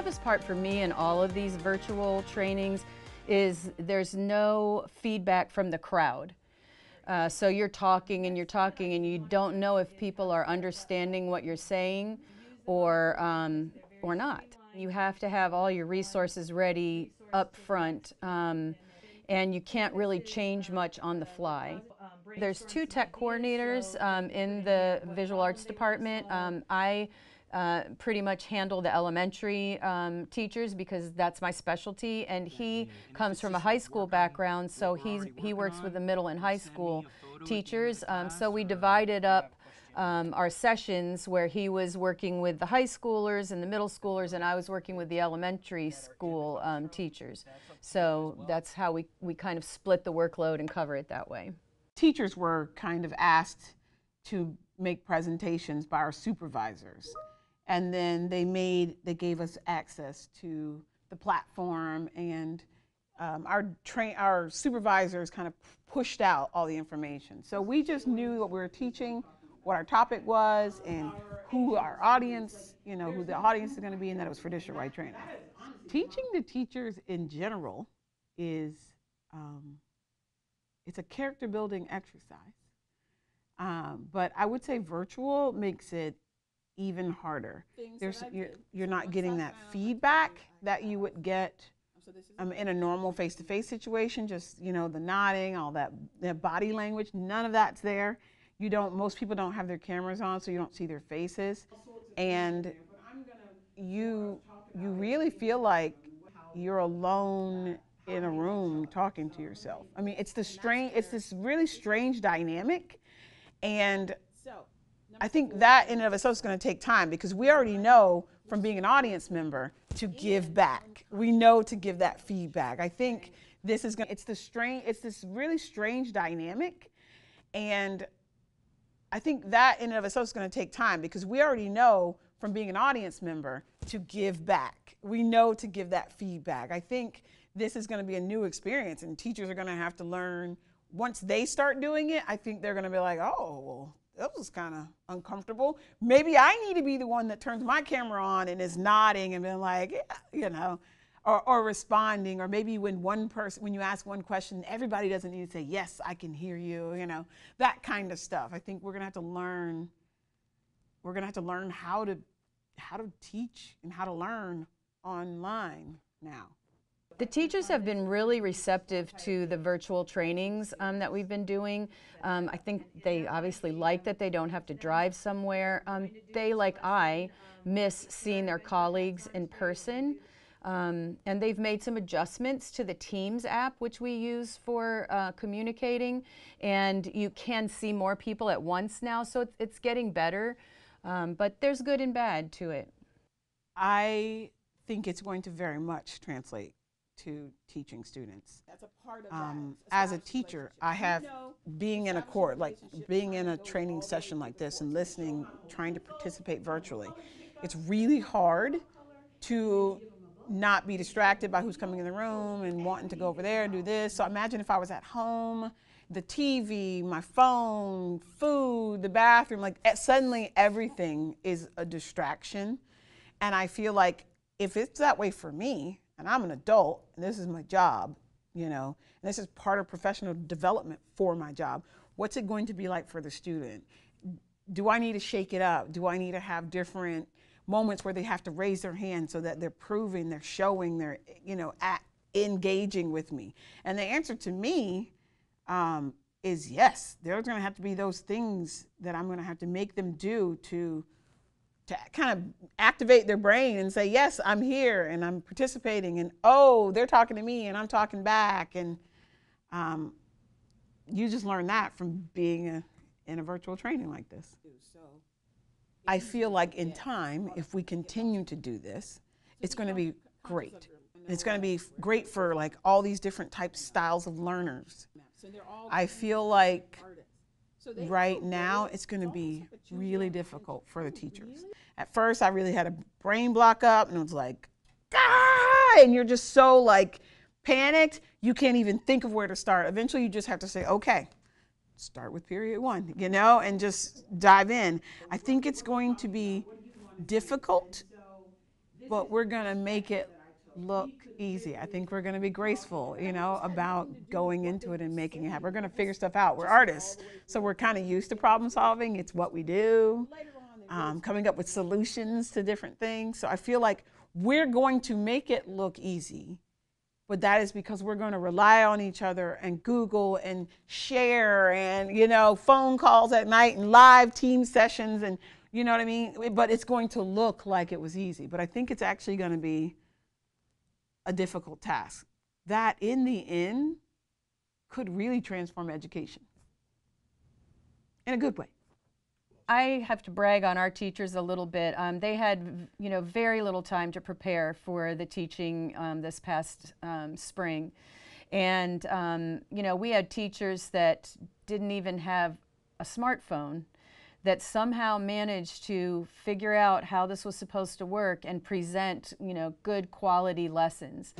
toughest part for me in all of these virtual trainings is there's no feedback from the crowd. So you're talking and you don't know if people are understanding what you're saying or not. You have to have all your resources ready up front, and you can't really change much on the fly. There's 2 tech coordinators in the visual arts department. I pretty much handle the elementary teachers because that's my specialty, and he comes from a high school background, so he works with the middle and high school teachers. So we divided up our sessions where he was working with the high schoolers and the middle schoolers, and I was working with the elementary school teachers. So that's how we kind of split the workload and cover it that way. Teachers were kind of asked to make presentations by our supervisors, and then they gave us access to the platform, and our supervisors kind of pushed out all the information. So we just knew what we were teaching, what our topic was, and who our audience, who the audience is going to be, and that it was for district wide training. Teaching the teachers in general is it's a character building exercise, but I would say virtual makes it even harder. You're not getting that feedback that you would get in a normal face-to-face situation. Just the nodding, all that, the body language, none of that's there. Most people don't have their cameras on, so you don't see their faces, and you really feel like you're alone in a room talking to yourself. I mean, it's this really strange dynamic, and I think that in and of itself is going to take time, because we already know from being an audience member to give back. We know to give that feedback. I think it's this really strange dynamic, and I think that in and of itself is going to take time, because we already know from being an audience member to give back. We know to give that feedback. I think this is going to be a new experience, and teachers are going to have to learn. Once they start doing it, I think they're going to be like, oh, well, that was kind of uncomfortable. Maybe I need to be the one that turns my camera on and is nodding and being like, yeah, or responding. Or maybe when you ask one question, everybody doesn't need to say, yes, I can hear you, that kind of stuff. I think we're going to have to learn. We're going to have to learn how to teach and how to learn online now. The teachers have been really receptive to the virtual trainings that we've been doing. I think they obviously like that they don't have to drive somewhere. They, like I, miss seeing their colleagues in person. And they've made some adjustments to the Teams app, which we use for communicating. And you can see more people at once now, so it's getting better. But there's good and bad to it. I think it's going to very much translate to teaching students. That's a part of that. As a teacher, I have being in a training session like this and listening, trying to participate virtually. It's really hard to not be distracted by who's coming in the room and wanting to go over there and do this. So imagine if I was at home, the TV, my phone, food, the bathroom, suddenly everything is a distraction. And I feel like if it's that way for me, and I'm an adult, and this is my job, and this is part of professional development for my job, what's it going to be like for the student? Do I need to shake it up? Do I need to have different moments where they have to raise their hand so that they're proving, they're showing, they're, engaging with me? And the answer to me is yes. There's going to have to be those things that I'm going to have to make them do to kind of activate their brain and say, yes, I'm here and I'm participating, and oh, they're talking to me and I'm talking back. And you just learn that from being in a virtual training like this. I feel like in time, if we continue to do this, it's going to be great. It's going to be great for all these different styles of learners. I feel like right now it's going to be really difficult for the teachers. At first, I really had a brain block up, and it was like, ah! And you're just so panicked, you can't even think of where to start. Eventually, you just have to say, okay, start with period 1, and just dive in. I think it's going to be difficult but we're going to make it look easy. I think we're going to be graceful, you know, about going into it and making it happen. We're going to figure stuff out. We're artists, so we're kind of used to problem solving. It's what we do, coming up with solutions to different things. So I feel like we're going to make it look easy, but that is because we're going to rely on each other and Google and share and, you know, phone calls at night and live team sessions and, you know what I mean? But it's going to look like it was easy. But I think it's actually going to be a difficult task that in the end could really transform education in a good way. I have to brag on our teachers a little bit. They had, you know, very little time to prepare for the teaching this past spring. And, you know, we had teachers that didn't even have a smartphone that somehow managed to figure out how this was supposed to work and present, you know, good quality lessons.